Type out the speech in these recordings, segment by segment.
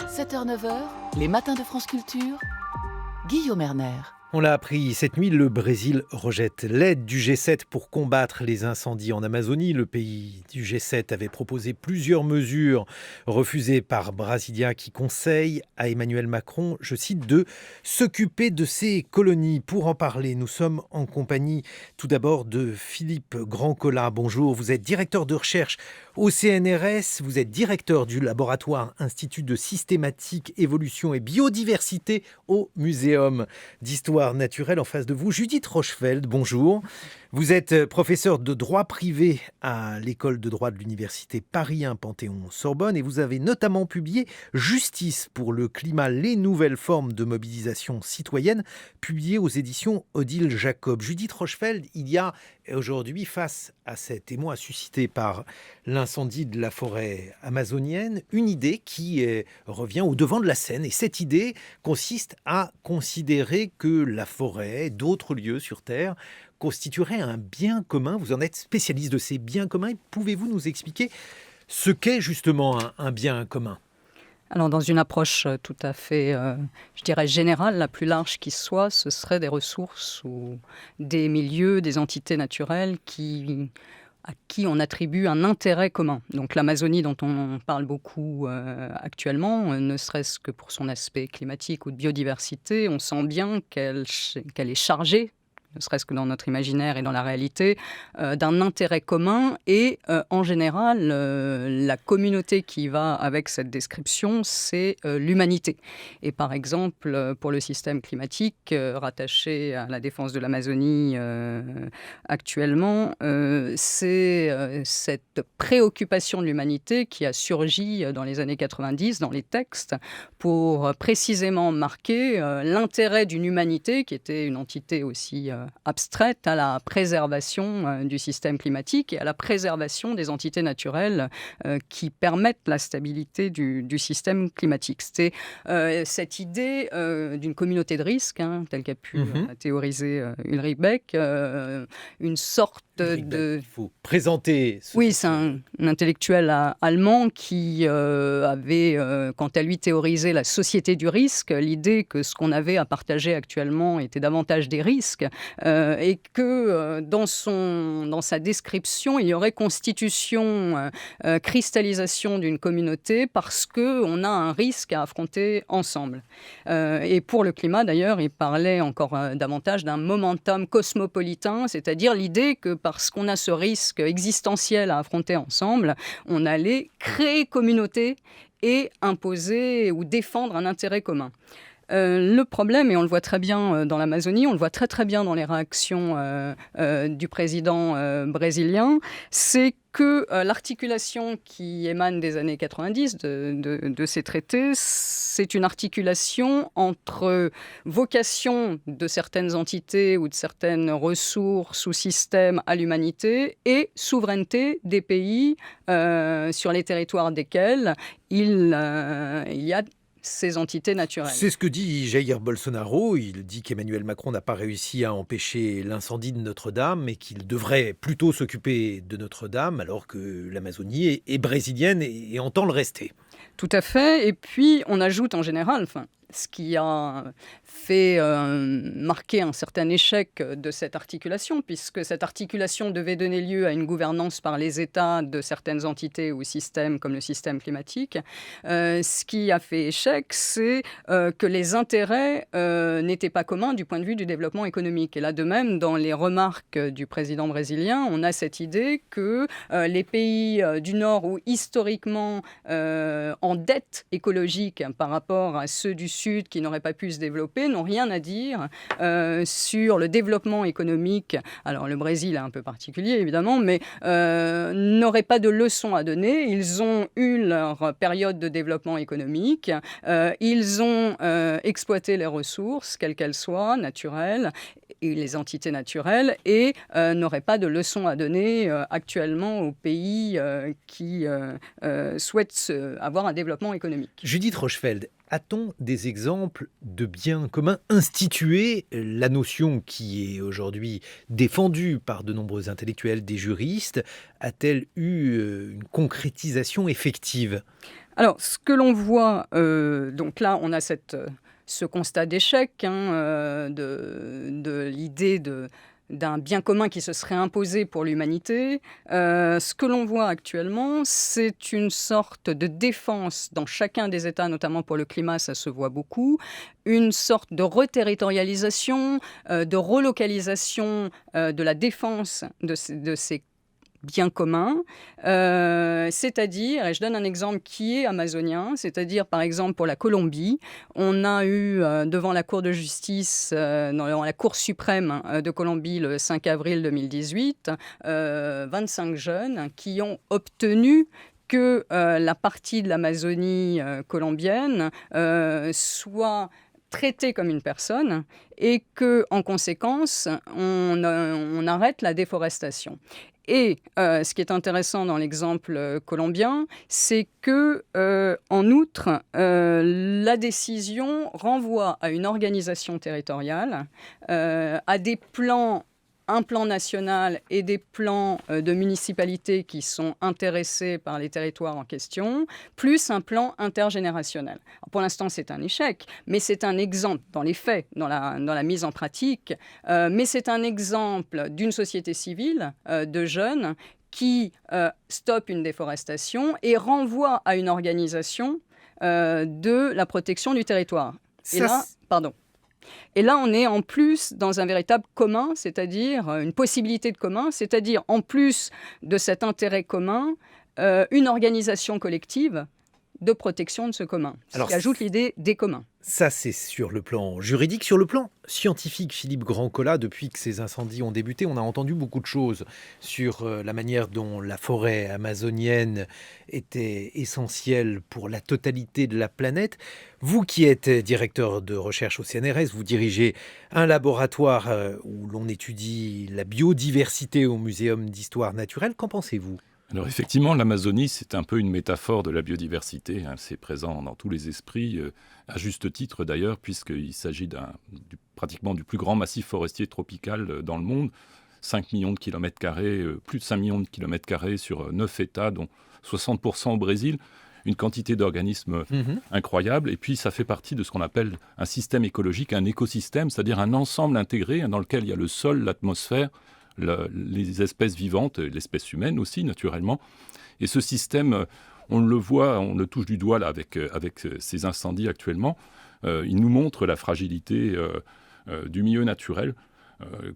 7h-9h, les matins de France Culture, Guillaume Erner. On l'a appris cette nuit, le Brésil rejette l'aide du G7 pour combattre les incendies en Amazonie. Le pays du G7 avait proposé plusieurs mesures refusées par Brasilia qui conseille à Emmanuel Macron, je cite, de s'occuper de ces colonies. Pour en parler, nous sommes en compagnie tout d'abord de Philippe Grandcola. Bonjour, vous êtes directeur de recherche au CNRS, vous êtes directeur du laboratoire Institut de systématique, évolution et biodiversité au Muséum d'histoire naturelle. En face de vous, Judith Rochefeld, bonjour. Vous êtes professeur de droit privé à l'école de droit de l'université Paris 1 Panthéon-Sorbonne et vous avez notamment publié Justice pour le climat, les nouvelles formes de mobilisation citoyenne, publié aux éditions Odile Jacob. Judith Rochefeld, il y a aujourd'hui, face à cet émoi suscité par l'incendie de la forêt amazonienne, une idée qui revient au devant de la scène. Et cette idée consiste à considérer que la forêt, d'autres lieux sur Terre, constituerait un bien commun. Vous en êtes spécialiste de ces biens communs. Pouvez-vous nous expliquer ce qu'est justement un bien commun ? Alors, dans une approche tout à fait, je dirais, générale, la plus large qui soit, ce serait des ressources ou des milieux, des entités naturelles à qui on attribue un intérêt commun. Donc l'Amazonie, dont on parle beaucoup actuellement, ne serait-ce que pour son aspect climatique ou de biodiversité, on sent bien qu'elle est chargée, ne serait-ce que dans notre imaginaire et dans la réalité, d'un intérêt commun. Et en général, la communauté qui va avec cette description, c'est l'humanité. Et par exemple, pour le système climatique, rattaché à la défense de l'Amazonie actuellement, c'est cette préoccupation de l'humanité qui a surgi dans les années 90 dans les textes pour précisément marquer l'intérêt d'une humanité qui était une entité aussi abstraite à la préservation du système climatique et à la préservation des entités naturelles qui permettent la stabilité du système climatique. C'était cette idée d'une communauté de risque, telle qu'a pu théoriser Ulrich Beck, une sorte de... Il faut présenter... Oui, c'est un intellectuel allemand qui avait, quant à lui, théorisé la société du risque, l'idée que ce qu'on avait à partager actuellement était davantage des risques, et que dans sa description, il y aurait constitution, cristallisation d'une communauté parce qu'on a un risque à affronter ensemble. Et pour le climat, d'ailleurs, il parlait encore davantage d'un momentum cosmopolitain, c'est-à-dire l'idée que parce qu'on a ce risque existentiel à affronter ensemble, on allait créer communauté et imposer ou défendre un intérêt commun. Le problème, et on le voit très bien dans l'Amazonie, on le voit très très bien dans les réactions du président brésilien, c'est que l'articulation qui émane des années 90 de ces traités, c'est une articulation entre vocation de certaines entités ou de certaines ressources ou systèmes à l'humanité et souveraineté des pays sur les territoires desquels il y a ces entités naturelles. C'est ce que dit Jair Bolsonaro. Il dit qu'Emmanuel Macron n'a pas réussi à empêcher l'incendie de Notre-Dame, mais qu'il devrait plutôt s'occuper de Notre-Dame, alors que l'Amazonie est brésilienne et entend le rester. Tout à fait. Et puis, on ajoute en général, ce qui a fait marquer un certain échec de cette articulation, puisque cette articulation devait donner lieu à une gouvernance par les États de certaines entités ou systèmes comme le système climatique. Ce qui a fait échec, c'est que les intérêts n'étaient pas communs du point de vue du développement économique. Et là, de même, dans les remarques du président brésilien, on a cette idée que les pays du Nord, ou historiquement en dette écologique par rapport à ceux du Sud qui n'auraient pas pu se développer, n'ont rien à dire sur le développement économique. Alors le Brésil est un peu particulier évidemment, mais n'auraient pas de leçons à donner. Ils ont eu leur période de développement économique, ils ont exploité les ressources, quelles qu'elles soient, naturelles, et les entités naturelles, et n'auraient pas de leçons à donner actuellement aux pays qui souhaitent avoir un développement économique. Judith Rochefeld, a-t-on des exemples de biens communs institués? La notion qui est aujourd'hui défendue par de nombreux intellectuels, des juristes, a-t-elle eu une concrétisation effective ? Alors, ce que l'on voit, donc là, on a ce constat d'échec de l'idée d'un bien commun qui se serait imposé pour l'humanité. Ce que l'on voit actuellement, c'est une sorte de défense dans chacun des États, notamment pour le climat, ça se voit beaucoup, une sorte de reterritorialisation, de relocalisation de la défense de ces bien commun, c'est-à-dire, et je donne un exemple qui est amazonien, c'est-à-dire par exemple pour la Colombie, on a eu devant la Cour de justice, dans la Cour suprême de Colombie le 5 avril 2018, 25 jeunes qui ont obtenu que la partie de l'Amazonie colombienne soit traitée comme une personne et que, en conséquence, on arrête la déforestation. Et ce qui est intéressant dans l'exemple colombien, c'est que, en outre, la décision renvoie à une organisation territoriale, à des plans, un plan national et des plans de municipalités qui sont intéressés par les territoires en question, plus un plan intergénérationnel. Alors pour l'instant, c'est un échec, mais c'est un exemple dans les faits, dans la mise en pratique, mais c'est un exemple d'une société civile de jeunes qui stoppe une déforestation et renvoie à une organisation de la protection du territoire. Et là, on est en plus dans un véritable commun, c'est-à-dire une possibilité de commun, c'est-à-dire en plus de cet intérêt commun, une organisation collective de protection de ce commun, ce qui ajoute l'idée des communs. Ça, c'est sur le plan juridique. Sur le plan scientifique, Philippe Grandcola, depuis que ces incendies ont débuté, on a entendu beaucoup de choses sur la manière dont la forêt amazonienne était essentielle pour la totalité de la planète. Vous qui êtes directeur de recherche au CNRS, vous dirigez un laboratoire où l'on étudie la biodiversité au Muséum d'histoire naturelle. Qu'en pensez-vous ? Alors effectivement, l'Amazonie, c'est un peu une métaphore de la biodiversité. C'est présent dans tous les esprits, à juste titre d'ailleurs, puisqu'il s'agit pratiquement du plus grand massif forestier tropical dans le monde. 5 millions de kilomètres carrés, plus de 5 millions de kilomètres carrés sur 9 États, dont 60% au Brésil. Une quantité d'organismes incroyable. Et puis, ça fait partie de ce qu'on appelle un système écologique, un écosystème, c'est-à-dire un ensemble intégré dans lequel il y a le sol, l'atmosphère, les espèces vivantes, l'espèce humaine aussi, naturellement. Et ce système, on le voit, on le touche du doigt là, avec ces incendies actuellement. Il nous montre la fragilité du milieu naturel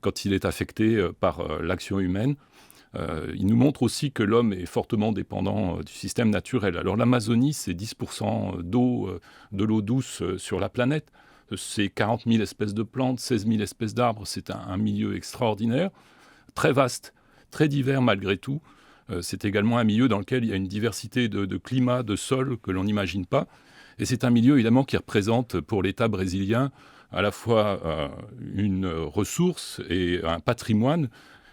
quand il est affecté par l'action humaine. Il nous montre aussi que l'homme est fortement dépendant du système naturel. Alors l'Amazonie, c'est 10% d'eau, de l'eau douce sur la planète. C'est 40 000 espèces de plantes, 16 000 espèces d'arbres. C'est un milieu extraordinaire, très vaste, très divers malgré tout. C'est également un milieu dans lequel il y a une diversité de climats, de sols que l'on n'imagine pas. Et c'est un milieu évidemment qui représente pour l'État brésilien à la fois une ressource et un patrimoine.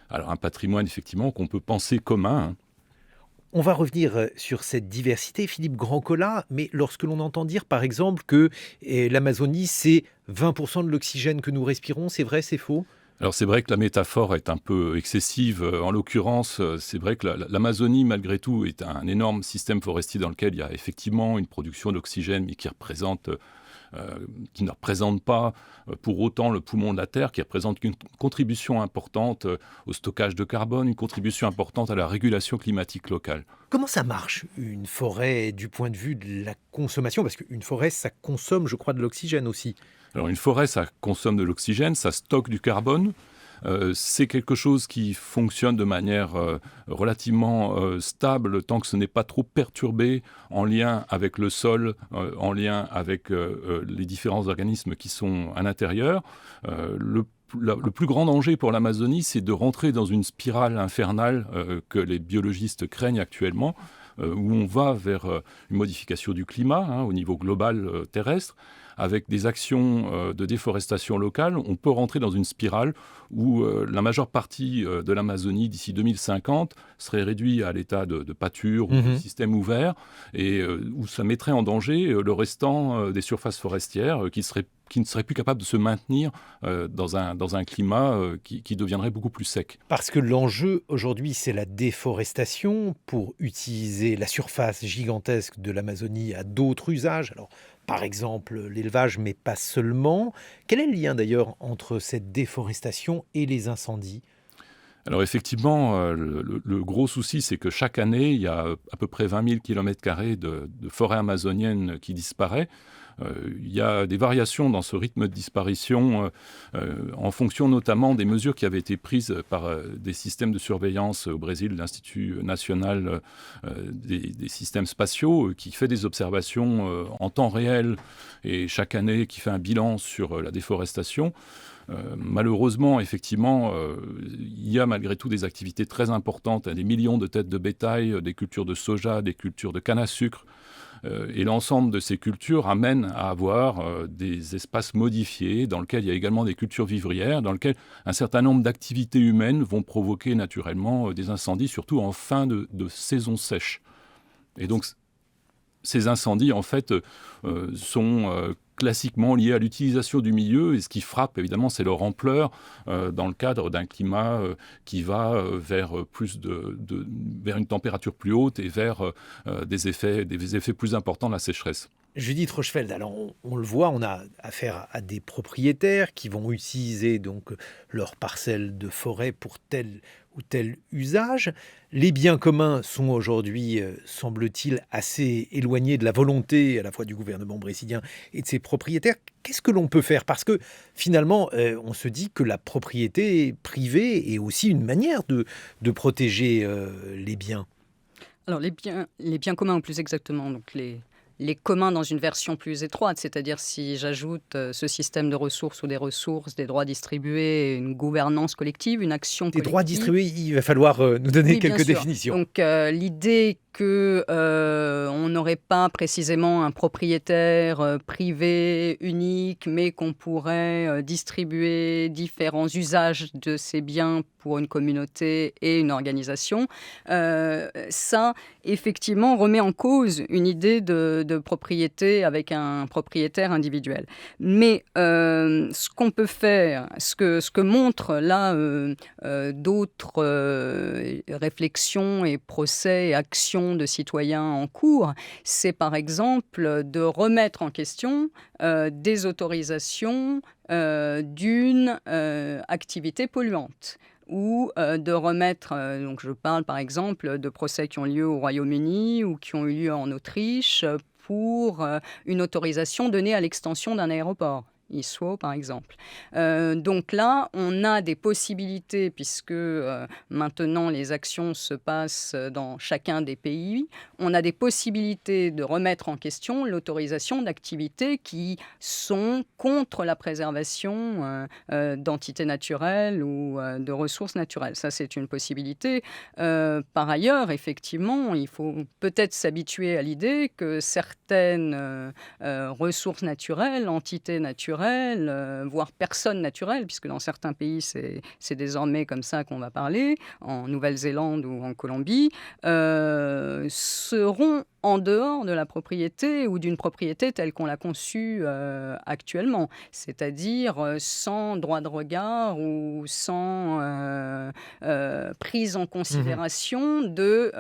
Alors un patrimoine effectivement qu'on peut penser commun. On va revenir sur cette diversité, Philippe Grandcola, mais lorsque l'on entend dire par exemple que l'Amazonie c'est 20% de l'oxygène que nous respirons, c'est vrai, c'est faux ? Alors c'est vrai que la métaphore est un peu excessive. En l'occurrence, c'est vrai que l'Amazonie, malgré tout, est un énorme système forestier dans lequel il y a effectivement une production d'oxygène, mais qui ne représente pas pour autant le poumon de la Terre, qui représente une contribution importante au stockage de carbone, une contribution importante à la régulation climatique locale. Comment ça marche, une forêt, du point de vue de la consommation ? Parce qu'une forêt, ça consomme, je crois, de l'oxygène aussi. Alors une forêt, ça consomme de l'oxygène, ça stocke du carbone. C'est quelque chose qui fonctionne de manière relativement stable tant que ce n'est pas trop perturbé en lien avec le sol, en lien avec les différents organismes qui sont à l'intérieur. Le plus grand danger pour l'Amazonie, c'est de rentrer dans une spirale infernale que les biologistes craignent actuellement, où on va vers une modification du climat au niveau global terrestre, avec des actions de déforestation locale, on peut rentrer dans une spirale où la majeure partie de l'Amazonie, d'ici 2050, serait réduite à l'état de pâture ou de système ouvert, et où ça mettrait en danger le restant des surfaces forestières qui ne seraient plus capables de se maintenir dans un climat qui deviendrait beaucoup plus sec. Parce que l'enjeu aujourd'hui, c'est la déforestation pour utiliser la surface gigantesque de l'Amazonie à d'autres usages. Alors, par exemple, l'élevage, mais pas seulement. Quel est le lien d'ailleurs entre cette déforestation et les incendies ? Alors effectivement, le gros souci, c'est que chaque année, il y a à peu près 20 000 km² de forêt amazonienne qui disparaît. Il y a des variations dans ce rythme de disparition en fonction notamment des mesures qui avaient été prises par des systèmes de surveillance au Brésil, l'Institut national des systèmes spatiaux, qui fait des observations en temps réel et chaque année qui fait un bilan sur la déforestation. Malheureusement, effectivement, il y a malgré tout des activités très importantes, des millions de têtes de bétail, des cultures de soja, des cultures de canne à sucre. Et l'ensemble de ces cultures amène à avoir des espaces modifiés dans lesquels il y a également des cultures vivrières, dans lesquels un certain nombre d'activités humaines vont provoquer naturellement des incendies, surtout en fin de saison sèche. Et donc, ces incendies, en fait, sont classiquement liés à l'utilisation du milieu, et ce qui frappe, évidemment, c'est leur ampleur dans le cadre d'un climat qui va vers vers une température plus haute et vers des effets plus importants de la sécheresse. Judith Rochefeld, alors on le voit, on a affaire à des propriétaires qui vont utiliser donc leurs parcelles de forêt pour tel ou tel usage. Les biens communs sont aujourd'hui, semble-t-il, assez éloignés de la volonté à la fois du gouvernement brésilien et de ses propriétaires. Qu'est-ce que l'on peut faire ? Parce que finalement, on se dit que la propriété privée est aussi une manière de protéger les biens. Alors les biens communs, ou plus exactement, donc les communs dans une version plus étroite, c'est-à-dire si j'ajoute ce système de ressources ou des ressources, des droits distribués, une gouvernance collective, une action collective. Des droits distribués, il va falloir nous donner quelques définitions. Donc l'idée qu'on n'aurait pas précisément un propriétaire privé unique, mais qu'on pourrait distribuer différents usages de ces biens pour une communauté et une organisation, ça, effectivement, remet en cause une idée de propriété avec un propriétaire individuel. Mais ce qu'on peut faire, ce que montrent là d'autres réflexions et procès et actions de citoyens en cours, c'est par exemple de remettre en question des autorisations d'une activité polluante, ou de remettre, donc je parle par exemple de procès qui ont lieu au Royaume-Uni ou qui ont eu lieu en Autriche pour une autorisation donnée à l'extension d'un aéroport. Heathrow, par exemple. Donc là, on a des possibilités, puisque maintenant les actions se passent dans chacun des pays, on a des possibilités de remettre en question l'autorisation d'activités qui sont contre la préservation d'entités naturelles ou de ressources naturelles. Ça, c'est une possibilité. Par ailleurs, effectivement, il faut peut-être s'habituer à l'idée que certaines ressources naturelles, entités naturelles, voire personnes naturelles, puisque dans certains pays, c'est désormais comme ça qu'on va parler, en Nouvelle-Zélande ou en Colombie, seront en dehors de la propriété ou d'une propriété telle qu'on l'a conçue actuellement, c'est-à-dire sans droit de regard ou sans prise en considération de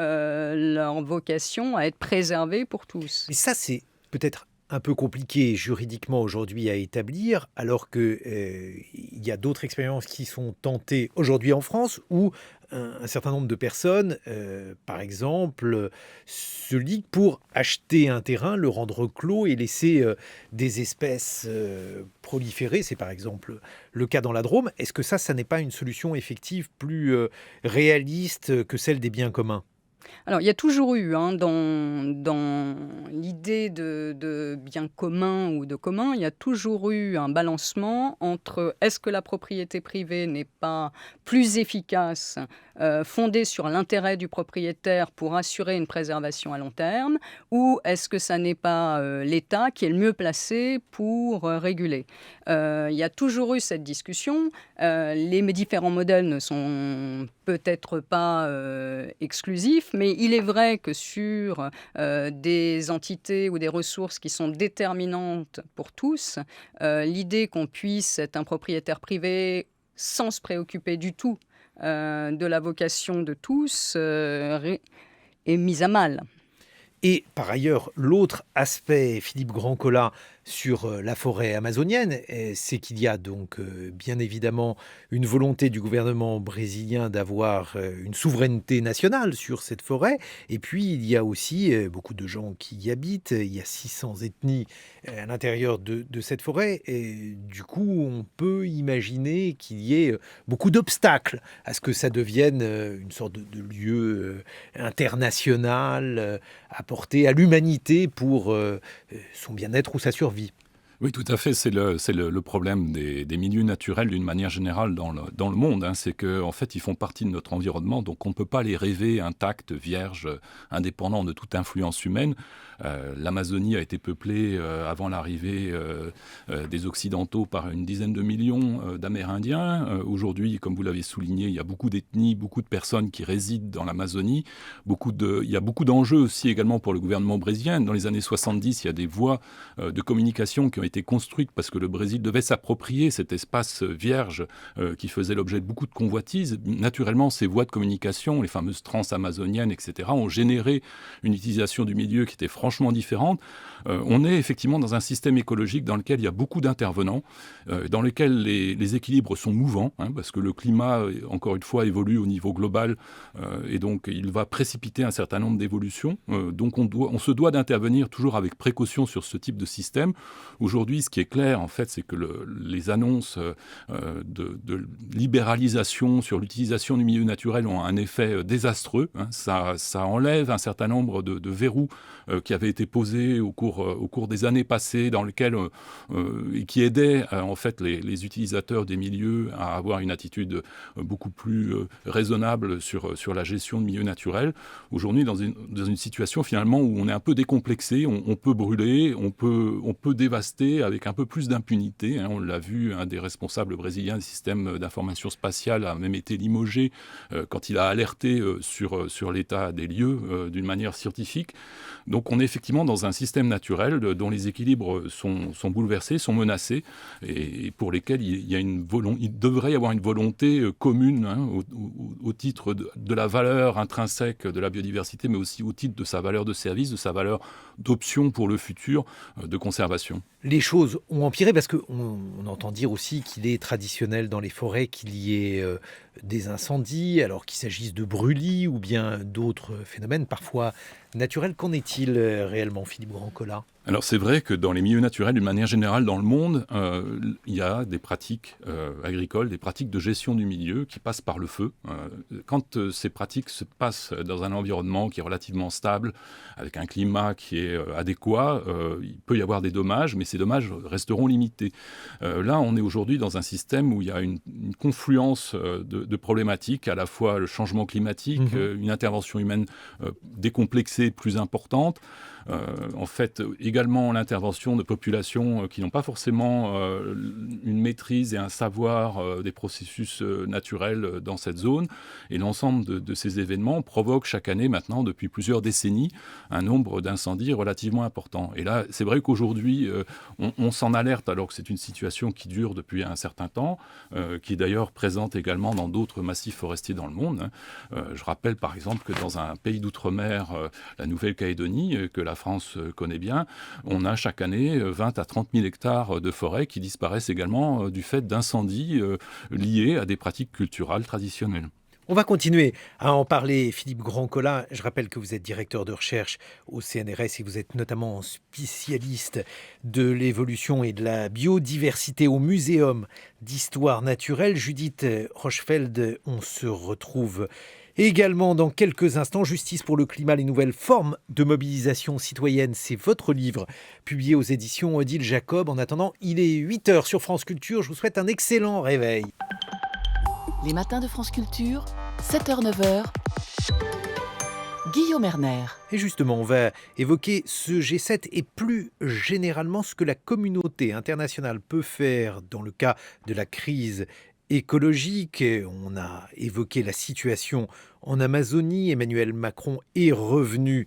leur vocation à être préservée pour tous. Et ça, c'est peut-être un peu compliqué juridiquement aujourd'hui à établir, alors qu'il y a d'autres expériences qui sont tentées aujourd'hui en France où un certain nombre de personnes, par exemple, se liguent pour acheter un terrain, le rendre clos et laisser des espèces proliférer. C'est par exemple le cas dans la Drôme. Est-ce que ça n'est pas une solution effective plus réaliste que celle des biens communs ? Alors, il y a toujours eu, dans l'idée de bien commun ou de commun, il y a toujours eu un balancement entre est-ce que la propriété privée n'est pas plus efficace fondée sur l'intérêt du propriétaire pour assurer une préservation à long terme, ou est-ce que ça n'est pas l'État qui est le mieux placé pour réguler? Il y a toujours eu cette discussion. Les différents modèles ne sont peut-être pas exclusifs, mais il est vrai que sur des entités ou des ressources qui sont déterminantes pour tous, l'idée qu'on puisse être un propriétaire privé sans se préoccuper du tout de la vocation de tous est mise à mal. Et par ailleurs, l'autre aspect, Philippe Grandcola, sur la forêt amazonienne, c'est qu'il y a donc bien évidemment une volonté du gouvernement brésilien d'avoir une souveraineté nationale sur cette forêt. Et puis, il y a aussi beaucoup de gens qui y habitent. Il y a 600 ethnies à l'intérieur de cette forêt. Et du coup, on peut imaginer qu'il y ait beaucoup d'obstacles à ce que ça devienne une sorte de lieu international apporté à l'humanité pour son bien-être ou sa survie. Oui, tout à fait. C'est le problème des milieux naturels d'une manière générale dans le monde. C'est qu'en fait, ils font partie de notre environnement, donc on ne peut pas les rêver intacts, vierges, indépendants de toute influence humaine. L'Amazonie a été peuplée avant l'arrivée des Occidentaux par une dizaine de millions d'Amérindiens. Aujourd'hui, comme vous l'avez souligné, il y a beaucoup d'ethnies, beaucoup de personnes qui résident dans l'Amazonie. Il y a beaucoup d'enjeux aussi également pour le gouvernement brésilien. Dans les années 70, il y a des voies de communication qui ont été construites parce que le Brésil devait s'approprier cet espace vierge qui faisait l'objet de beaucoup de convoitises. Naturellement, ces voies de communication, les fameuses transamazoniennes, etc., ont généré une utilisation du milieu qui était franchement différente. On est effectivement dans un système écologique dans lequel il y a beaucoup d'intervenants, dans lequel les équilibres sont mouvants, parce que le climat, encore une fois, évolue au niveau global, et donc il va précipiter un certain nombre d'évolutions. Donc on se doit d'intervenir toujours avec précaution sur ce type de système. Aujourd'hui, ce qui est clair, en fait, c'est que les annonces de libéralisation sur l'utilisation du milieu naturel ont un effet désastreux. Ça enlève un certain nombre de verrous qui avaient été posés au cours des années passées, dans lesquels et qui aidaient en fait les utilisateurs des milieux à avoir une attitude beaucoup plus raisonnable sur la gestion de milieux naturels. Aujourd'hui, dans une situation finalement où on est un peu décomplexé, on peut brûler, on peut dévaster avec un peu plus d'impunité. On l'a vu, un des responsables brésiliens du système d'information spatiale a même été limogé quand il a alerté sur l'état des lieux d'une manière scientifique. Donc on est effectivement dans un système naturel dont les équilibres sont bouleversés, sont menacés, et pour lesquels il devrait y avoir une volonté commune au titre de la valeur intrinsèque de la biodiversité, mais aussi au titre de sa valeur de service, de sa valeur d'option pour le futur, de conservation. Les choses ont empiré parce qu'on entend dire aussi qu'il est traditionnel dans les forêts qu'il y ait des incendies, alors qu'il s'agisse de brûlis ou bien d'autres phénomènes parfois naturels. Qu'en est-il réellement, Philippe Grandcola ? Alors c'est vrai que dans les milieux naturels, d'une manière générale dans le monde, il y a des pratiques agricoles, des pratiques de gestion du milieu qui passent par le feu. Quand ces pratiques se passent dans un environnement qui est relativement stable, avec un climat qui est adéquat, il peut y avoir des dommages, mais ces dommages resteront limités. Là, on est aujourd'hui dans un système où il y a une confluence de problématiques, à la fois le changement climatique, une intervention humaine décomplexée, plus importante, en fait, également l'intervention de populations qui n'ont pas forcément une maîtrise et un savoir des processus naturels dans cette zone. Et l'ensemble de ces événements provoque chaque année maintenant, depuis plusieurs décennies, un nombre d'incendies relativement important. Et là, c'est vrai qu'aujourd'hui, on s'en alerte alors que c'est une situation qui dure depuis un certain temps, qui est d'ailleurs présente également dans d'autres massifs forestiers dans le monde. Je rappelle par exemple que dans un pays d'outre-mer, la Nouvelle-Calédonie, que la France connaît bien, on a chaque année 20 à 30 000 hectares de forêt qui disparaissent également du fait d'incendies liés à des pratiques culturales traditionnelles. On va continuer à en parler, Philippe Grandcola. Je rappelle que vous êtes directeur de recherche au CNRS et vous êtes notamment spécialiste de l'évolution et de la biodiversité au Muséum d'histoire naturelle. Judith Rochefeld, on se retrouve également dans quelques instants. Justice pour le climat, les nouvelles formes de mobilisation citoyenne. C'est votre livre publié aux éditions Odile Jacob. En attendant, il est 8h sur France Culture. Je vous souhaite un excellent réveil. Les matins de France Culture, 7h-9h, Guillaume Erner. Et justement, on va évoquer ce G7 et plus généralement ce que la communauté internationale peut faire dans le cas de la crise écologique. On a évoqué la situation en Amazonie. Emmanuel Macron est revenu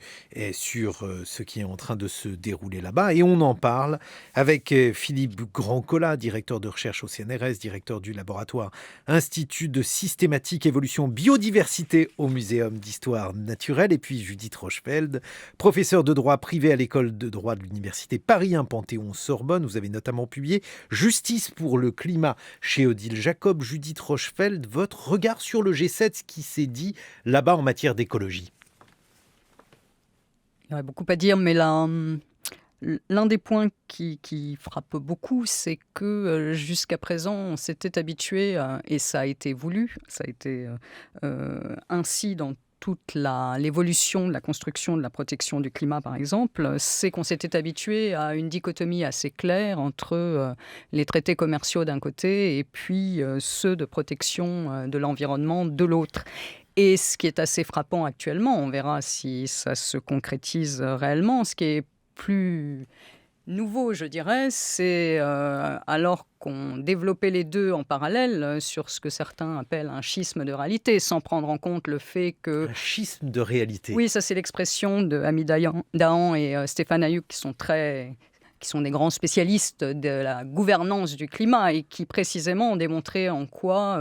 sur ce qui est en train de se dérouler là-bas et on en parle avec Philippe Grandcola, directeur de recherche au CNRS, directeur du laboratoire Institut de systématique évolution biodiversité au Muséum d'histoire naturelle, et puis Judith Rochefeld, professeure de droit privé à l'école de droit de l'université Paris 1 Panthéon-Sorbonne. Vous avez notamment publié Justice pour le climat chez Odile Jacob. Judith Rochefeld, votre regard sur le G7, ce qui s'est dit là-bas en matière d'écologie? Il y aurait beaucoup à dire, mais l'un des points qui frappe beaucoup, c'est que jusqu'à présent, on s'était habitué, et ça a été voulu, ça a été ainsi dans toute l'évolution de la construction de la protection du climat, par exemple, c'est qu'on s'était habitué à une dichotomie assez claire entre les traités commerciaux d'un côté et puis ceux de protection de l'environnement de l'autre. Et ce qui est assez frappant actuellement, on verra si ça se concrétise réellement, ce qui est plus nouveau, je dirais, c'est alors qu'on développait les deux en parallèle sur ce que certains appellent un schisme de réalité, sans prendre en compte le fait que... Un schisme de réalité. Oui, ça c'est l'expression de Hamid Dahan et Stéphane Ayuk qui sont des grands spécialistes de la gouvernance du climat et qui précisément ont démontré en quoi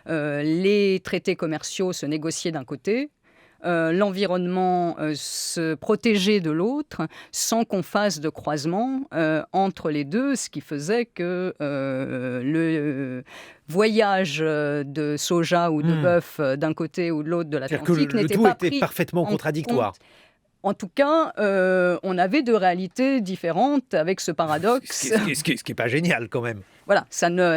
les traités commerciaux se négociaient d'un côté, l'environnement se protégeait de l'autre, sans qu'on fasse de croisement entre les deux, ce qui faisait que le voyage de soja ou de bœuf d'un côté ou de l'autre de l'Atlantique n'était pas pris parfaitement contradictoire. Compte. En tout cas, on avait deux réalités différentes avec ce paradoxe. Ce qui n'est pas génial quand même. Voilà,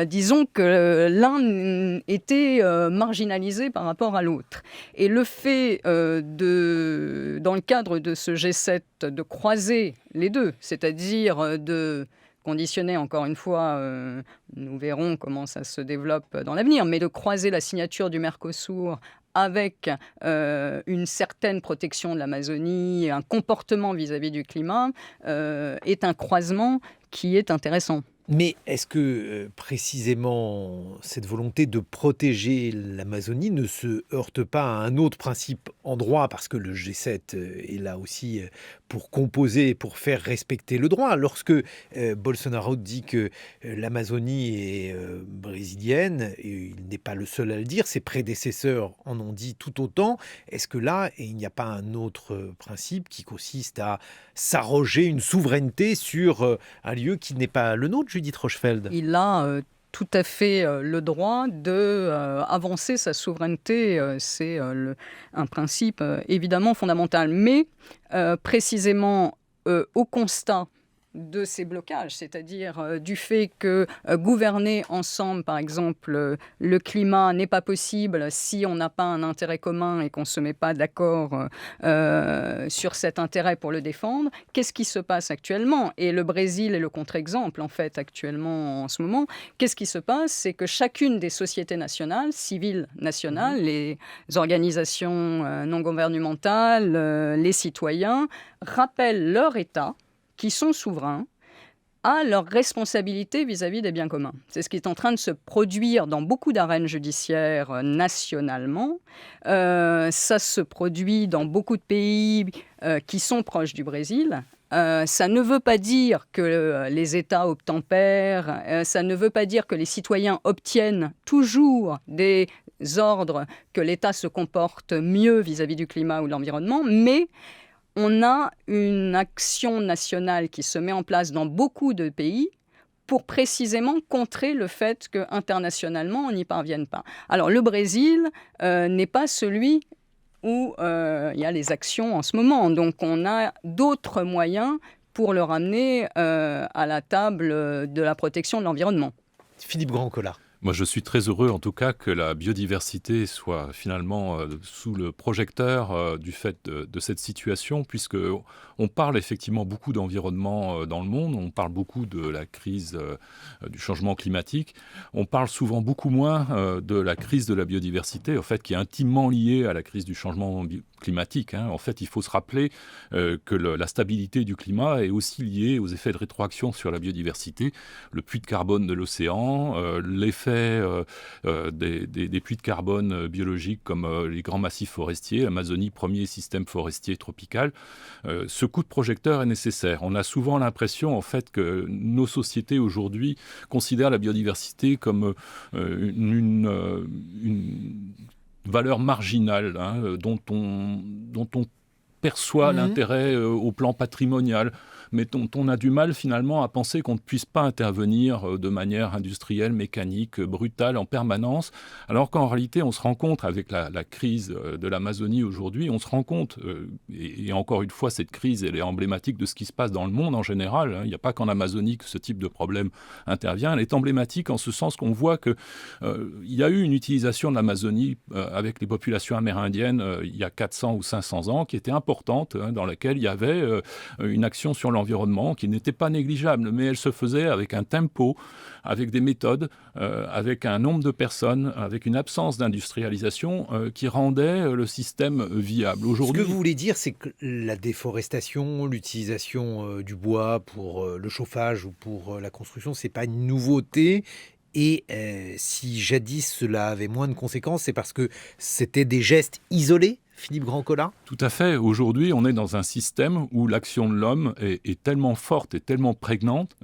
disons que l'un était marginalisé par rapport à l'autre. Et le fait dans le cadre de ce G7, de croiser les deux, c'est-à-dire de conditionner, encore une fois, nous verrons comment ça se développe dans l'avenir, mais de croiser la signature du Mercosur avec une certaine protection de l'Amazonie, un comportement vis-à-vis du climat, est un croisement qui est intéressant. Mais est-ce que précisément cette volonté de protéger l'Amazonie ne se heurte pas à un autre principe en droit, parce que le G7 est là aussi pour composer, pour faire respecter le droit. Lorsque Bolsonaro dit que l'Amazonie est brésilienne, et il n'est pas le seul à le dire, ses prédécesseurs en ont dit tout autant, est-ce que là, il n'y a pas un autre principe qui consiste à s'arroger une souveraineté sur un lieu qui n'est pas le nôtre, Judith Rochefeld? Il a tout à fait le droit d'avancer sa souveraineté. C'est un principe évidemment fondamental. Mais précisément au constat de ces blocages, c'est-à-dire du fait que gouverner ensemble, par exemple, le climat n'est pas possible si on n'a pas un intérêt commun et qu'on ne se met pas d'accord sur cet intérêt pour le défendre. Qu'est-ce qui se passe actuellement? Et le Brésil est le contre-exemple, en fait, actuellement, en ce moment. Qu'est-ce qui se passe? C'est que chacune des sociétés nationales, civiles nationales, les organisations non gouvernementales, les citoyens, rappellent leur État, qui sont souverains, à leurs responsabilités vis-à-vis des biens communs. C'est ce qui est en train de se produire dans beaucoup d'arènes judiciaires nationalement. Ça se produit dans beaucoup de pays qui sont proches du Brésil. Ça ne veut pas dire que les États obtempèrent, ça ne veut pas dire que les citoyens obtiennent toujours des ordres que l'État se comporte mieux vis-à-vis du climat ou de l'environnement, mais on a une action nationale qui se met en place dans beaucoup de pays pour précisément contrer le fait qu'internationalement, on n'y parvienne pas. Alors, le Brésil n'est pas celui où il y a les actions en ce moment. Donc, on a d'autres moyens pour le ramener à la table de la protection de l'environnement. Philippe Grandcola. Moi, je suis très heureux, en tout cas, que la biodiversité soit finalement sous le projecteur du fait de cette situation, puisque on parle effectivement beaucoup d'environnement dans le monde, on parle beaucoup de la crise du changement climatique, on parle souvent beaucoup moins de la crise de la biodiversité, en fait, qui est intimement liée à la crise du changement climatique. En fait, il faut se rappeler que la stabilité du climat est aussi liée aux effets de rétroaction sur la biodiversité, le puits de carbone de l'océan, l'effet des puits de carbone biologiques comme les grands massifs forestiers, l'Amazonie, premier système forestier tropical. Ce coup de projecteur est nécessaire. On a souvent l'impression en fait que nos sociétés aujourd'hui considèrent la biodiversité comme une valeur marginale dont on perçoit l'intérêt au plan patrimonial, mais dont on a du mal finalement à penser qu'on ne puisse pas intervenir de manière industrielle, mécanique, brutale en permanence, alors qu'en réalité on se rend compte avec la crise de l'Amazonie aujourd'hui, on se rend compte, et encore une fois cette crise elle est emblématique de ce qui se passe dans le monde en général, il n'y a pas qu'en Amazonie que ce type de problème intervient, elle est emblématique en ce sens qu'on voit qu'il y a eu une utilisation de l'Amazonie avec les populations amérindiennes il y a 400 ou 500 ans qui était importante, dans laquelle il y avait une action sur l'environnement qui n'était pas négligeable, mais elle se faisait avec un tempo, avec des méthodes, avec un nombre de personnes, avec une absence d'industrialisation qui rendait le système viable. Aujourd'hui, ce que vous voulez dire, c'est que la déforestation, l'utilisation du bois pour le chauffage ou pour la construction, c'est pas une nouveauté. Et si jadis cela avait moins de conséquences, c'est parce que c'était des gestes isolés, Philippe Grandcola ? Tout à fait. Aujourd'hui, on est dans un système où l'action de l'homme est tellement forte et tellement prégnante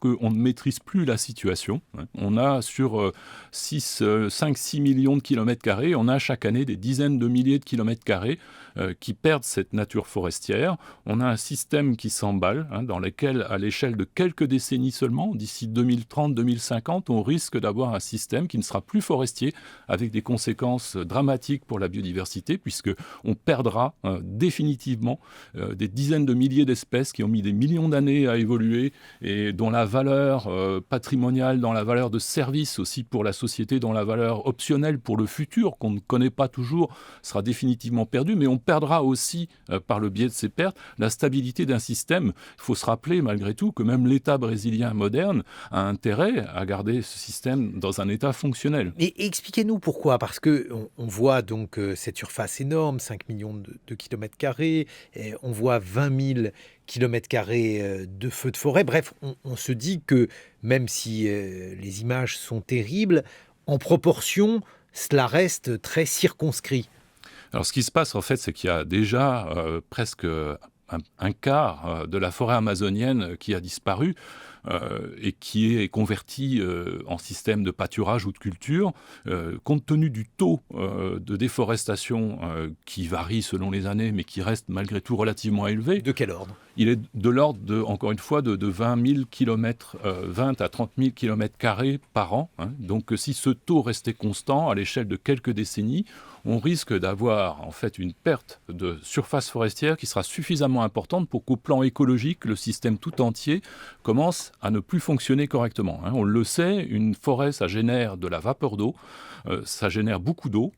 qu'on ne maîtrise plus la situation. On a sur 5-6 millions de kilomètres carrés, on a chaque année des dizaines de milliers de kilomètres carrés qui perdent cette nature forestière. On a un système qui s'emballe, dans lequel, à l'échelle de quelques décennies seulement, d'ici 2030-2050, on risque d'avoir un système qui ne sera plus forestier, avec des conséquences dramatiques pour la biodiversité, puisque on perdra définitivement des dizaines de milliers d'espèces qui ont mis des millions d'années à évoluer et dont la valeur patrimoniale, dont la valeur de service aussi pour la société, dont la valeur optionnelle pour le futur, qu'on ne connaît pas toujours, sera définitivement perdue. Mais on perdra aussi, par le biais de ces pertes, la stabilité d'un système. Il faut se rappeler, malgré tout, que même l'État brésilien moderne a intérêt à garder ce système dans un état fonctionnel. Et expliquez-nous pourquoi, parce qu'on voit donc cette surface énorme, 5 millions de kilomètres carrés, on voit 20 000 kilomètres carrés de feux de forêt. Bref, on se dit que même si les images sont terribles, en proportion, cela reste très circonscrit. Alors ce qui se passe en fait, c'est qu'il y a déjà presque un quart de la forêt amazonienne qui a disparu et qui est converti en système de pâturage ou de culture, compte tenu du taux de déforestation qui varie selon les années, mais qui reste malgré tout relativement élevé. De quel ordre ? Il est de l'ordre, encore une fois, de 20 000 km, 20 à 30 000 km carrés par an. Donc si ce taux restait constant à l'échelle de quelques décennies, on risque d'avoir en fait une perte de surface forestière qui sera suffisamment importante pour qu'au plan écologique, le système tout entier commence à ne plus fonctionner correctement. On le sait, une forêt, ça génère de la vapeur d'eau, ça génère beaucoup d'eau.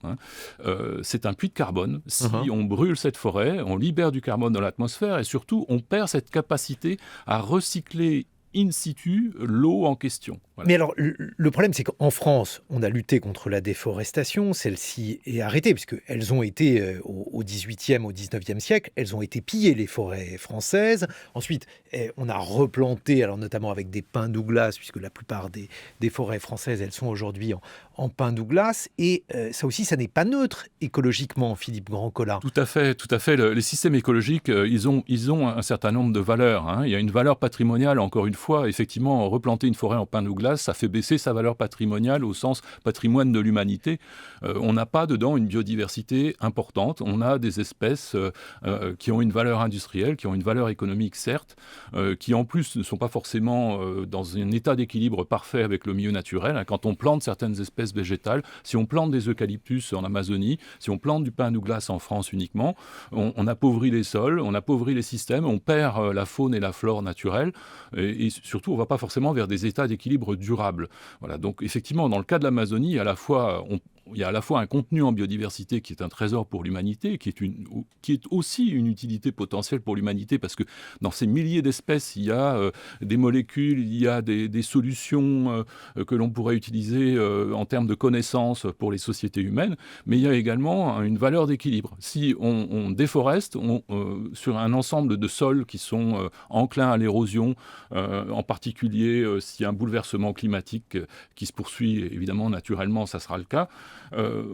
C'est un puits de carbone. Si on brûle cette forêt, on libère du carbone dans l'atmosphère et surtout, on perd cette capacité à recycler in situ l'eau en question. Voilà. Mais alors, le problème, c'est qu'en France, on a lutté contre la déforestation. Celle-ci est arrêtée, puisqu'elles ont été, au XVIIIe, au XIXe siècle, elles ont été pillées, les forêts françaises. Ensuite, on a replanté, alors notamment avec des pins Douglas, puisque la plupart des forêts françaises, elles sont aujourd'hui en pins Douglas. Et ça aussi, ça n'est pas neutre écologiquement, Philippe Grandcola. Tout à fait. Les systèmes écologiques, ils ont un certain nombre de valeurs. Il y a une valeur patrimoniale, encore une fois. Effectivement, replanter une forêt en pins Douglas, ça fait baisser sa valeur patrimoniale au sens patrimoine de l'humanité. On n'a pas dedans une biodiversité importante. On a des espèces qui ont une valeur industrielle, qui ont une valeur économique, certes, qui en plus ne sont pas forcément dans un état d'équilibre parfait avec le milieu naturel. Quand on plante certaines espèces végétales, si on plante des eucalyptus en Amazonie, si on plante du pin Douglas en France uniquement, on appauvrit les sols, on appauvrit les systèmes, on perd la faune et la flore naturelle. Et surtout, on ne va pas forcément vers des états d'équilibre durables. Voilà, donc effectivement, dans le cas de l'Amazonie, il y a à la fois un contenu en biodiversité qui est un trésor pour l'humanité, qui est aussi une utilité potentielle pour l'humanité, parce que dans ces milliers d'espèces, il y a des molécules, il y a des solutions que l'on pourrait utiliser en termes de connaissances pour les sociétés humaines, mais il y a également une valeur d'équilibre. Si on déforeste sur un ensemble de sols qui sont enclins à l'érosion, en particulier s'il y a un bouleversement climatique qui se poursuit, évidemment, naturellement, ça sera le cas,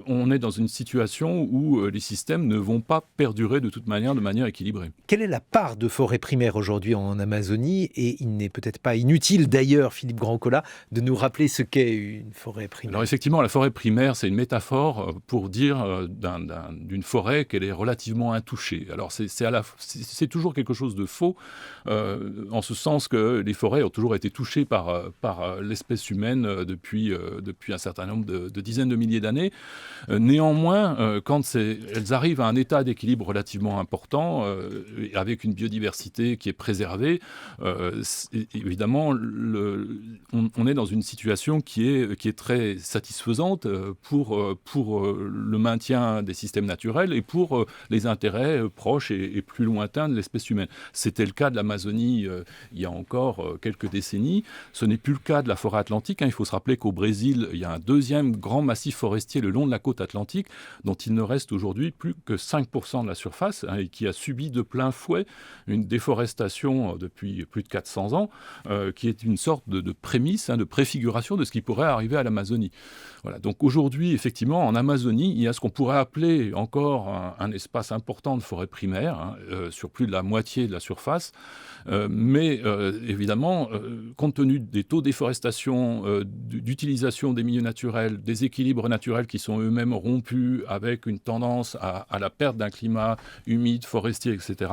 on est dans une situation où les systèmes ne vont pas perdurer de toute manière, de manière équilibrée. Quelle est la part de forêt primaire aujourd'hui en Amazonie? Et il n'est peut-être pas inutile d'ailleurs, Philippe Grandcola, de nous rappeler ce qu'est une forêt primaire. Alors effectivement, la forêt primaire, c'est une métaphore pour dire d'une forêt qu'elle est relativement intouchée. Alors c'est toujours quelque chose de faux, en ce sens que les forêts ont toujours été touchées par l'espèce humaine depuis un certain nombre de dizaines de milliers d'années. Néanmoins, quand elles arrivent à un état d'équilibre relativement important, avec une biodiversité qui est préservée, évidemment, on est dans une situation qui est très satisfaisante pour le maintien des systèmes naturels et pour les intérêts proches et plus lointains de l'espèce humaine. C'était le cas de l'Amazonie il y a encore quelques décennies. Ce n'est plus le cas de la forêt atlantique. Il faut se rappeler qu'au Brésil, il y a un deuxième grand massif forestier le long de la côte atlantique, dont il ne reste aujourd'hui plus que 5% de la surface, et qui a subi de plein fouet une déforestation depuis plus de 400 ans, qui est une sorte de prémisse, de préfiguration de ce qui pourrait arriver à l'Amazonie. Voilà. Donc aujourd'hui, effectivement, en Amazonie, il y a ce qu'on pourrait appeler encore un espace important de forêt primaire, sur plus de la moitié de la surface, mais évidemment, compte tenu des taux de déforestation, d'utilisation des milieux naturels, des équilibres naturels qui sont eux-mêmes rompus avec une tendance à la perte d'un climat humide, forestier, etc.,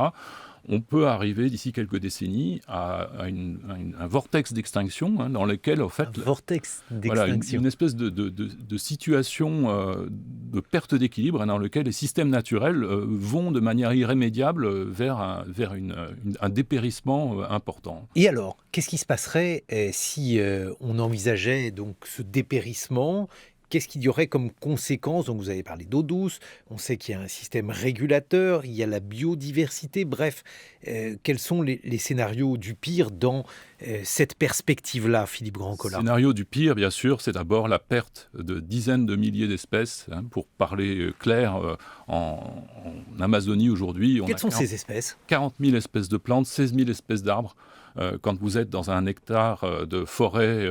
on peut arriver d'ici quelques décennies à un vortex d'extinction, dans lequel, en fait, un vortex d'extinction. Voilà, une espèce de situation de perte d'équilibre, dans lequel les systèmes naturels vont de manière irrémédiable vers un dépérissement important. Et alors, qu'est-ce qui se passerait si on envisageait donc ce dépérissement ? Qu'est-ce qu'il y aurait comme conséquence? Donc vous avez parlé d'eau douce, on sait qu'il y a un système régulateur, il y a la biodiversité, bref, quels sont les scénarios du pire dans cette perspective-là, Philippe Grandcola? Le scénario du pire, bien sûr, c'est d'abord la perte de dizaines de milliers d'espèces. Pour parler clair, en Amazonie aujourd'hui, Quelles sont ces espèces? 40 000 espèces de plantes, 16 000 espèces d'arbres. Quand vous êtes dans un hectare de forêt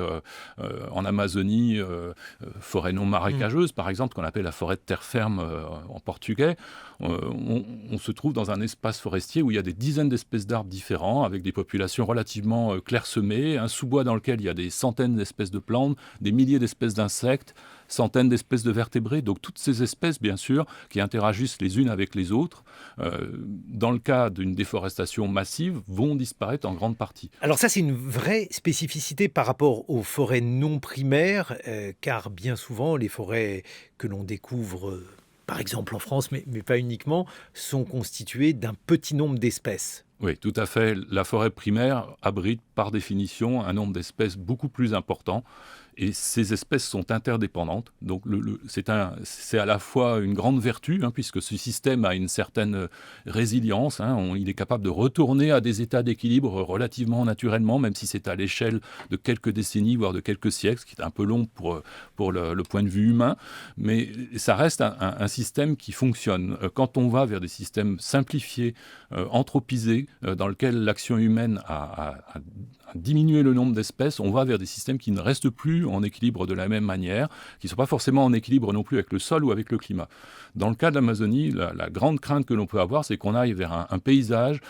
en Amazonie, forêt non marécageuse, par exemple, qu'on appelle la forêt de terre ferme en portugais, on se trouve dans un espace forestier où il y a des dizaines d'espèces d'arbres différents, avec des populations relativement clairsemées, un sous-bois dans lequel il y a des centaines d'espèces de plantes, des milliers d'espèces d'insectes, centaines d'espèces de vertébrés. Donc toutes ces espèces, bien sûr, qui interagissent les unes avec les autres, dans le cas d'une déforestation massive, vont disparaître en grande partie. Alors ça, c'est une vraie spécificité par rapport aux forêts non primaires, car bien souvent, les forêts que l'on découvre, par exemple en France, mais pas uniquement, sont constituées d'un petit nombre d'espèces. Oui, tout à fait. La forêt primaire abrite par définition un nombre d'espèces beaucoup plus important. Et ces espèces sont interdépendantes. Donc c'est à la fois une grande vertu, puisque ce système a une certaine résilience. Il est capable de retourner à des états d'équilibre relativement naturellement, même si c'est à l'échelle de quelques décennies, voire de quelques siècles, ce qui est un peu long pour le point de vue humain. Mais ça reste un système qui fonctionne. Quand on va vers des systèmes simplifiés, anthropisés, dans lesquels l'action humaine a diminué le nombre d'espèces, on va vers des systèmes qui ne restent plus en équilibre de la même manière, qui ne sont pas forcément en équilibre non plus avec le sol ou avec le climat. Dans le cas de l'Amazonie, la grande crainte que l'on peut avoir, c'est qu'on aille vers un paysage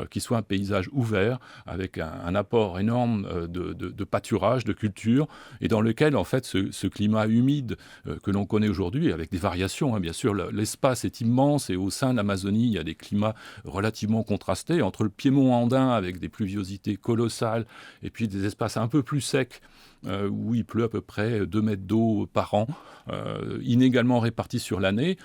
qui soit un paysage ouvert, avec un apport énorme de pâturage, de culture, et dans lequel, en fait, ce climat humide que l'on connaît aujourd'hui, avec des variations, bien sûr, l'espace est immense, et au sein de l'Amazonie, il y a des climats relativement contrastés. composé entre le piémont andin avec des pluviosités colossales et puis des espaces un peu plus secs où il pleut à peu près 2 mètres d'eau par an, inégalement répartis sur l'année.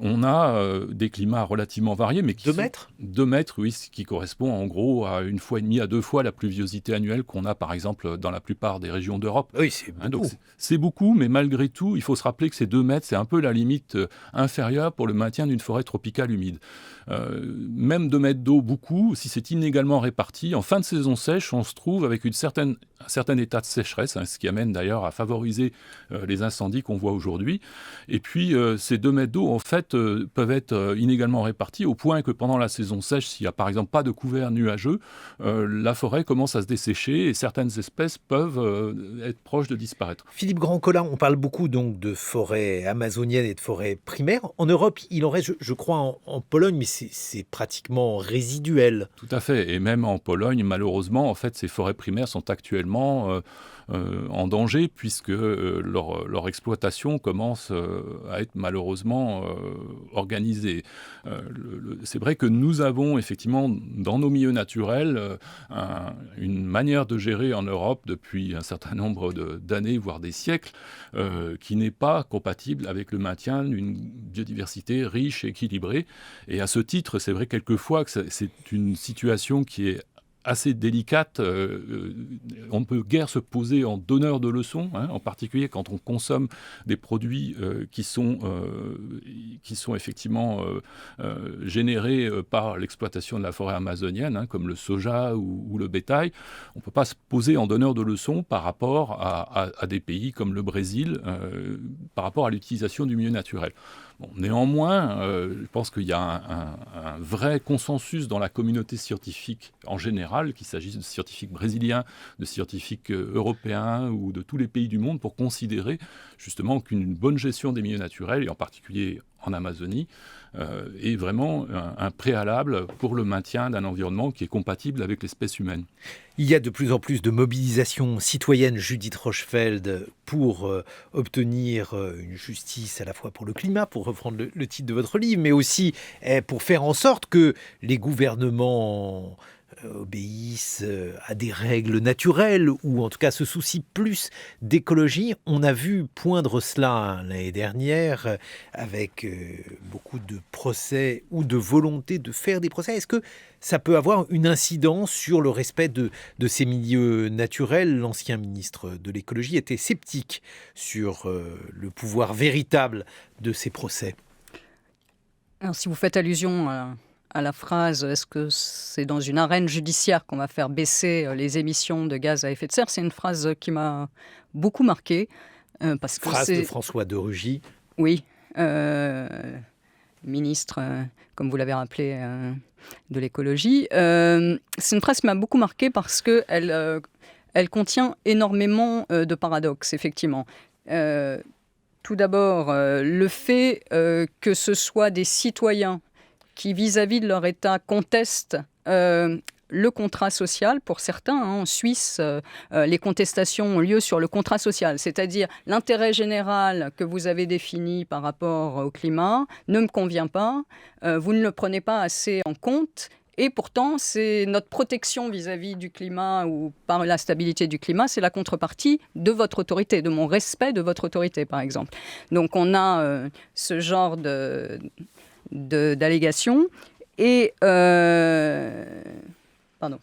On a des climats relativement variés. Mais 2 mètres ? 2 mètres, oui, ce qui correspond en gros à 1,5 fois à 2 fois la pluviosité annuelle qu'on a par exemple dans la plupart des régions d'Europe. Oui, c'est beaucoup. Donc c'est beaucoup, mais malgré tout, il faut se rappeler que ces 2 mètres, c'est un peu la limite inférieure pour le maintien d'une forêt tropicale humide. Même 2 mètres d'eau, beaucoup, si c'est inégalement réparti, en fin de saison sèche, on se trouve avec un certain état de sécheresse, ce qui amène d'ailleurs à favoriser les incendies qu'on voit aujourd'hui. Et puis, ces 2 mètres d'eau, en fait, peuvent être inégalement répartis au point que pendant la saison sèche, s'il n'y a par exemple pas de couvert nuageux, la forêt commence à se dessécher et certaines espèces peuvent être proches de disparaître. Philippe Grandcola, on parle beaucoup donc de forêt amazonienne et de forêt primaire. En Europe, il en reste, je crois, en Pologne, mais c'est pratiquement résiduel. Tout à fait. Et même en Pologne, malheureusement, en fait, ces forêts primaires sont actuellement en danger puisque leur exploitation commence à être malheureusement organisée. C'est vrai que nous avons effectivement dans nos milieux naturels une manière de gérer en Europe depuis un certain nombre d'années, voire des siècles, qui n'est pas compatible avec le maintien d'une biodiversité riche et équilibrée. Et à ce titre, c'est vrai quelquefois que c'est une situation qui est assez délicate. On ne peut guère se poser en donneur de leçons, en particulier quand on consomme des produits qui sont effectivement générés par l'exploitation de la forêt amazonienne, comme le soja ou le bétail. On ne peut pas se poser en donneur de leçons par rapport à des pays comme le Brésil, par rapport à l'utilisation du milieu naturel. Bon, néanmoins, je pense qu'il y a un vrai consensus dans la communauté scientifique en général, qu'il s'agisse de scientifiques brésiliens, de scientifiques européens ou de tous les pays du monde, pour considérer justement qu'une bonne gestion des milieux naturels, et en particulier en Amazonie, est vraiment un préalable pour le maintien d'un environnement qui est compatible avec l'espèce humaine. Il y a de plus en plus de mobilisation citoyenne, Judith Rochefeld, pour obtenir une justice à la fois pour le climat, pour reprendre le titre de votre livre, mais aussi pour faire en sorte que les gouvernements obéissent à des règles naturelles ou en tout cas se soucient plus d'écologie. On a vu poindre cela l'année dernière avec beaucoup de procès ou de volonté de faire des procès. Est-ce que ça peut avoir une incidence sur le respect de ces milieux naturels? L'ancien ministre de l'écologie était sceptique sur le pouvoir véritable de ces procès. Alors, si vous faites allusion à la phrase « est-ce que c'est dans une arène judiciaire qu'on va faire baisser les émissions de gaz à effet de serre ?» C'est une phrase qui m'a beaucoup marquée. Parce que phrase de François de Rugy. Oui, ministre, comme vous l'avez rappelé, de l'écologie. C'est une phrase qui m'a beaucoup marquée parce qu'elle contient énormément de paradoxes, effectivement. Tout d'abord, le fait que ce soit des citoyens qui, vis-à-vis de leur État, contestent le contrat social. Pour certains, en Suisse, les contestations ont lieu sur le contrat social, c'est-à-dire l'intérêt général que vous avez défini par rapport au climat ne me convient pas, vous ne le prenez pas assez en compte. Et pourtant, c'est notre protection vis-à-vis du climat ou par la stabilité du climat, c'est la contrepartie de votre autorité, de mon respect de votre autorité, par exemple. Donc on a ce genre d'allégations. Et... Pardon.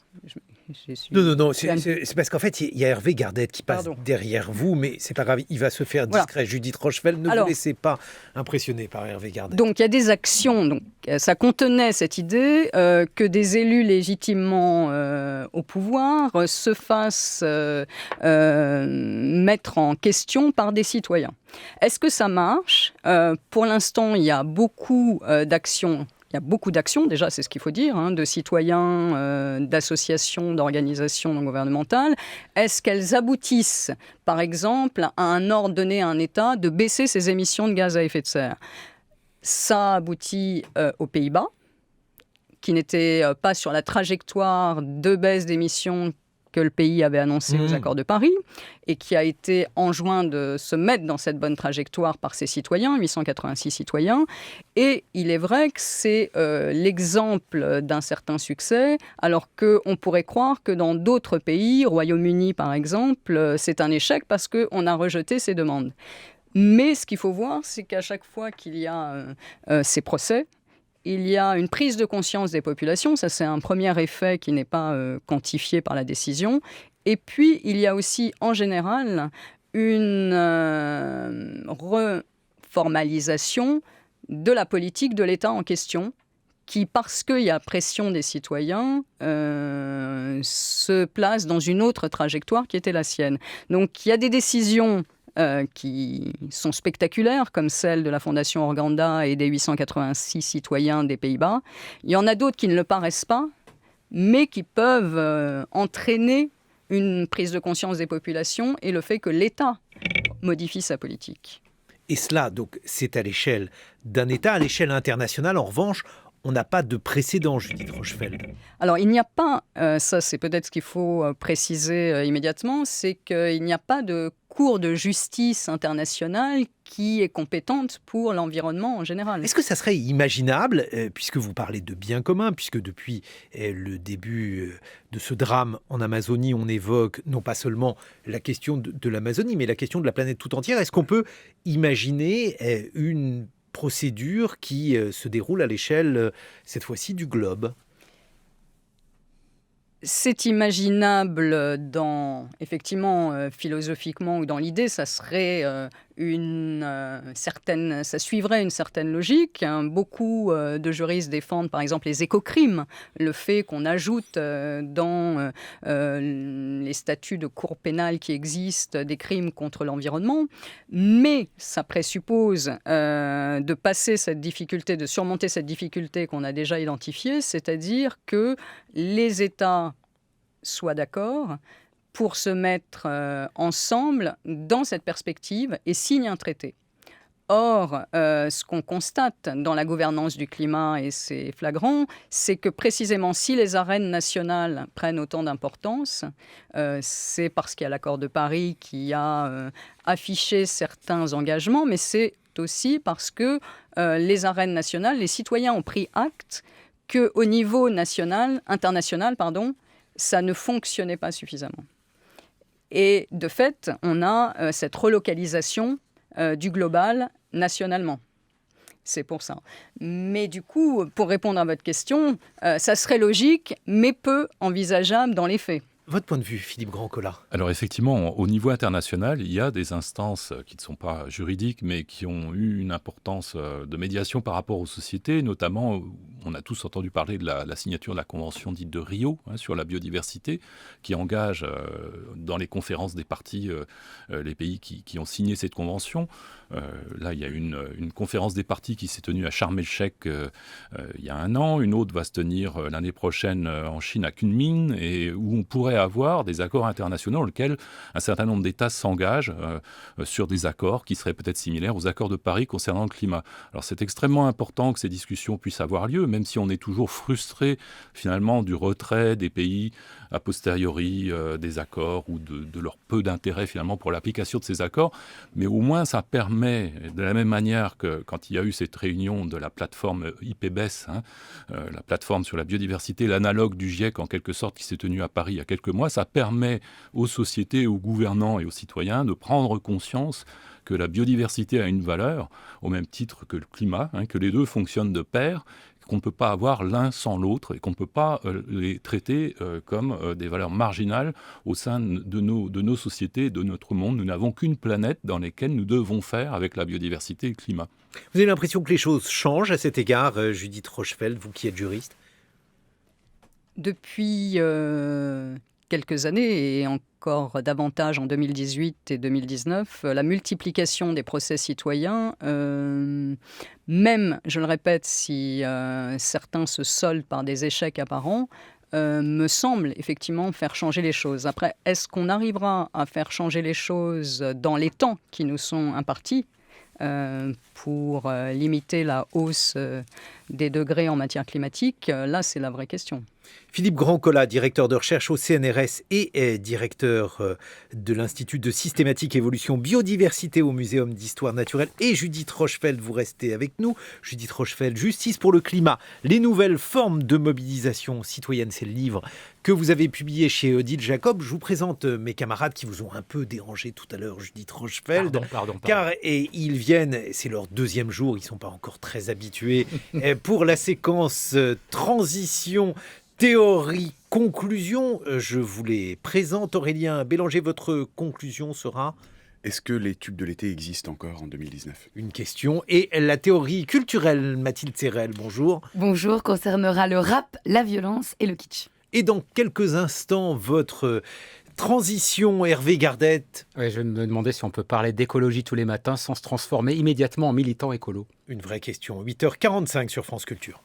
Non, c'est parce qu'en fait, il y a Hervé Gardette qui passe derrière vous, mais c'est pas grave, il va se faire discret. Voilà. Judith Rochefeld, ne vous laissez pas impressionner par Hervé Gardette. Donc il y a des actions, donc, ça contenait cette idée que des élus légitimement au pouvoir se fassent mettre en question par des citoyens. Est-ce que ça marche ? Pour l'instant, il y a beaucoup d'actions. Il y a beaucoup d'actions, déjà, c'est ce qu'il faut dire, de citoyens, d'associations, d'organisations non gouvernementales. Est-ce qu'elles aboutissent, par exemple, à un ordre donné à un État de baisser ses émissions de gaz à effet de serre ? Ça aboutit aux Pays-Bas, qui n'étaient pas sur la trajectoire de baisse d'émissions que le pays avait annoncé aux accords de Paris et qui a été enjoint de se mettre dans cette bonne trajectoire par ses citoyens, 886 citoyens. Et il est vrai que c'est l'exemple d'un certain succès, alors qu'on pourrait croire que dans d'autres pays, Royaume-Uni par exemple, c'est un échec parce qu'on a rejeté ces demandes. Mais ce qu'il faut voir, c'est qu'à chaque fois qu'il y a ces procès, il y a une prise de conscience des populations, ça c'est un premier effet qui n'est pas quantifié par la décision. Et puis il y a aussi en général une reformalisation de la politique de l'État en question, qui, parce qu'il y a pression des citoyens, se place dans une autre trajectoire qui était la sienne. Donc il y a des décisions qui sont spectaculaires, comme celle de la Fondation Organda et des 886 citoyens des Pays-Bas. Il y en a d'autres qui ne le paraissent pas, mais qui peuvent entraîner une prise de conscience des populations et le fait que l'État modifie sa politique. Et cela, donc, c'est à l'échelle d'un État. À l'échelle internationale, en revanche, on n'a pas de précédent, Judith Rochefeld. Alors, il n'y a pas, ça c'est peut-être ce qu'il faut préciser immédiatement, c'est qu'il n'y a pas de Cour de justice internationale qui est compétente pour l'environnement en général. Est-ce que ça serait imaginable, puisque vous parlez de bien commun, puisque depuis le début de ce drame en Amazonie, on évoque non pas seulement la question de l'Amazonie, mais la question de la planète tout entière. Est-ce qu'on peut imaginer une procédure qui se déroule à l'échelle, cette fois-ci, du globe ? C'est imaginable effectivement, philosophiquement ou dans l'idée, ça serait ça suivrait une certaine logique. Beaucoup de juristes défendent par exemple les écocrimes, le fait qu'on ajoute dans les statuts de cour pénale qui existent des crimes contre l'environnement, mais ça présuppose de passer cette difficulté, de surmonter cette difficulté qu'on a déjà identifiée, c'est-à-dire que les États soient d'accord pour se mettre ensemble dans cette perspective et signent un traité. Or, ce qu'on constate dans la gouvernance du climat, et c'est flagrant, c'est que précisément si les arènes nationales prennent autant d'importance, c'est parce qu'il y a l'accord de Paris qui a affiché certains engagements, mais c'est aussi parce que les arènes nationales, les citoyens ont pris acte qu'au niveau international, ça ne fonctionnait pas suffisamment. Et de fait, on a cette relocalisation du global nationalement. C'est pour ça. Mais du coup, pour répondre à votre question, ça serait logique, mais peu envisageable dans les faits. Votre point de vue, Philippe Grandcola? Alors effectivement, au niveau international, il y a des instances qui ne sont pas juridiques, mais qui ont eu une importance de médiation par rapport aux sociétés. Notamment, on a tous entendu parler de la signature de la Convention dite de Rio sur la biodiversité, qui engage dans les conférences des parties les pays qui ont signé cette convention. Là, il y a une conférence des parties qui s'est tenue à Sharm el-Sheikh il y a 1 an. Une autre va se tenir l'année prochaine en Chine à Kunming, et où on pourrait avoir des accords internationaux dans lesquels un certain nombre d'États s'engagent sur des accords qui seraient peut-être similaires aux accords de Paris concernant le climat. Alors c'est extrêmement important que ces discussions puissent avoir lieu, même si on est toujours frustré finalement du retrait des pays a posteriori des accords ou de leur peu d'intérêt finalement pour l'application de ces accords. Mais au moins ça permet, de la même manière que quand il y a eu cette réunion de la plateforme IPBES, la plateforme sur la biodiversité, l'analogue du GIEC en quelque sorte qui s'est tenu à Paris il y a quelques mois, ça permet aux sociétés, aux gouvernants et aux citoyens de prendre conscience que la biodiversité a une valeur, au même titre que le climat, que les deux fonctionnent de pair, qu'on ne peut pas avoir l'un sans l'autre et qu'on ne peut pas les traiter comme des valeurs marginales au sein de nos sociétés, de notre monde. Nous n'avons qu'une planète dans laquelle nous devons faire avec la biodiversité et le climat. Vous avez l'impression que les choses changent à cet égard, Judith Rochefeld, vous qui êtes juriste? Depuis quelques années, et encore davantage en 2018 et 2019, la multiplication des procès citoyens, même, je le répète, si certains se soldent par des échecs apparents, me semble effectivement faire changer les choses. Après, est-ce qu'on arrivera à faire changer les choses dans les temps qui nous sont impartis pour limiter la hausse des degrés en matière climatique? Là, c'est la vraie question. Philippe Grandcola, directeur de recherche au CNRS et directeur de l'Institut de systématique évolution biodiversité au Muséum d'histoire naturelle. Et Judith Rochefeld, vous restez avec nous. Judith Rochefeld, Justice pour le climat, les nouvelles formes de mobilisation citoyenne, c'est le livre que vous avez publié chez Odile Jacob. Je vous présente mes camarades qui vous ont un peu dérangé tout à l'heure, Judith Rochefeld. Pardon. Car ils viennent, c'est leur deuxième jour, ils ne sont pas encore très habitués, pour la séquence transition, théorie, conclusion. Je vous les présente. Aurélien Bélanger, votre conclusion sera ? Est-ce que les tubes de l'été existent encore en 2019 ? Une question. Et la théorie culturelle, Mathilde Serrel, bonjour. Bonjour, concernera le rap, la violence et le kitsch. Et dans quelques instants, votre transition, Hervé Gardette. Ouais, je me demandais si on peut parler d'écologie tous les matins sans se transformer immédiatement en militant écolo. Une vraie question. 8h45 sur France Culture.